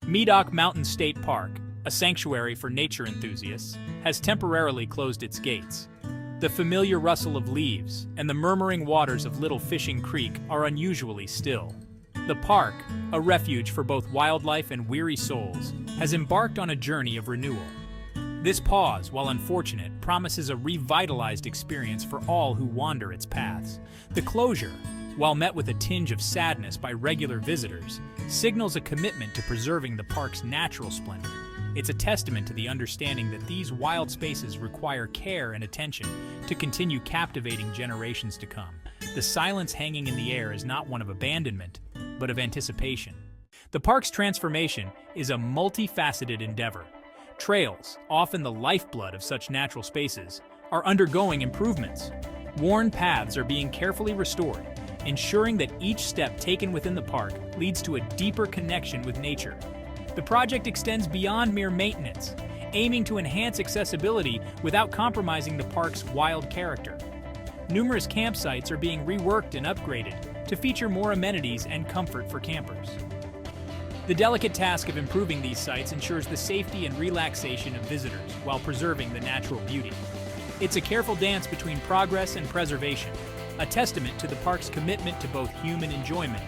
Medoc Mountain State Park, a sanctuary for nature enthusiasts, has temporarily closed its gates. The familiar rustle of leaves and the murmuring waters of Little Fishing Creek are unusually still. The park, a refuge for both wildlife and weary souls, has embarked on a journey of renewal. This pause, while unfortunate, promises a revitalized experience for all who wander its paths. The closure, while met with a tinge of sadness by regular visitors, signals a commitment to preserving the park's natural splendor. It's a testament to the understanding that these wild spaces require care and attention to continue captivating generations to come. The silence hanging in the air is not one of abandonment, but of anticipation. The park's transformation is a multifaceted endeavor. Trails, often the lifeblood of such natural spaces, are undergoing improvements. Worn paths are being carefully restored, ensuring that each step taken within the park leads to a deeper connection with nature. The project extends beyond mere maintenance, aiming to enhance accessibility without compromising the park's wild character. Numerous campsites are being reworked and upgraded to feature more amenities and comfort for campers. The delicate task of improving these sites ensures the safety and relaxation of visitors while preserving the natural beauty. It's a careful dance between progress and preservation, a testament to the park's commitment to both human enjoyment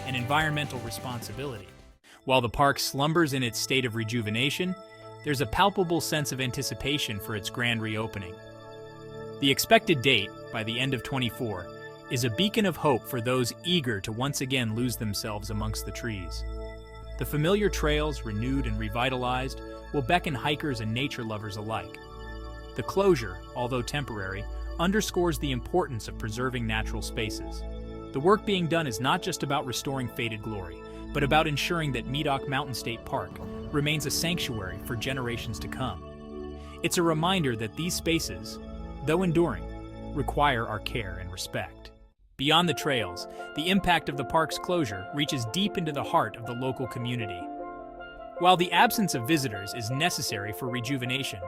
and environmental responsibility. While the park slumbers in its state of rejuvenation, there's a palpable sense of anticipation for its grand reopening. The expected date, by the end of 2024, is a beacon of hope for those eager to once again lose themselves amongst the trees. The familiar trails, renewed and revitalized, will beckon hikers and nature lovers alike. The closure, although temporary, underscores the importance of preserving natural spaces. The work being done is not just about restoring faded glory, but about ensuring that Medoc Mountain State Park remains a sanctuary for generations to come. It's a reminder that these spaces, though enduring, require our care and respect. Beyond the trails, the impact of the park's closure reaches deep into the heart of the local community. While the absence of visitors is necessary for rejuvenation,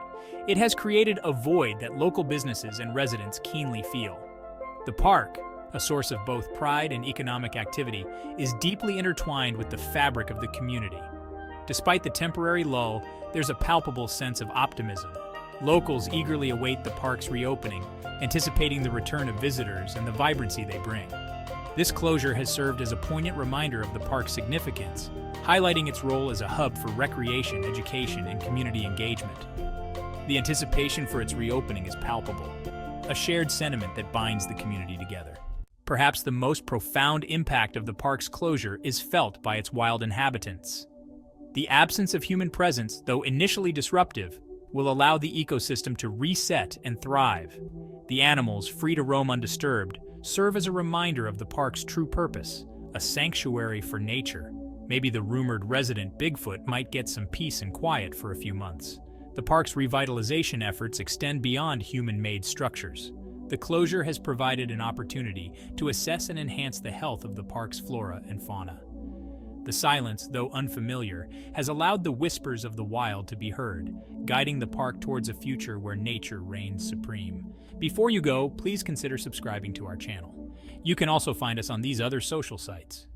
it has created a void that local businesses and residents keenly feel. The park, a source of both pride and economic activity, is deeply intertwined with the fabric of the community. Despite the temporary lull, there's a palpable sense of optimism. Locals eagerly await the park's reopening, anticipating the return of visitors and the vibrancy they bring. This closure has served as a poignant reminder of the park's significance, highlighting its role as a hub for recreation, education, and community engagement. The anticipation for its reopening is palpable, a shared sentiment that binds the community together. Perhaps the most profound impact of the park's closure is felt by its wild inhabitants. The absence of human presence, though initially disruptive, will allow the ecosystem to reset and thrive. The animals, free to roam undisturbed, serve as a reminder of the park's true purpose, a sanctuary for nature. Maybe the rumored resident Bigfoot might get some peace and quiet for a few months. The park's revitalization efforts extend beyond human-made structures. The closure has provided an opportunity to assess and enhance the health of the park's flora and fauna. The silence, though unfamiliar, has allowed the whispers of the wild to be heard, guiding the park towards a future where nature reigns supreme. Before you go, please consider subscribing to our channel. You can also find us on these other social sites.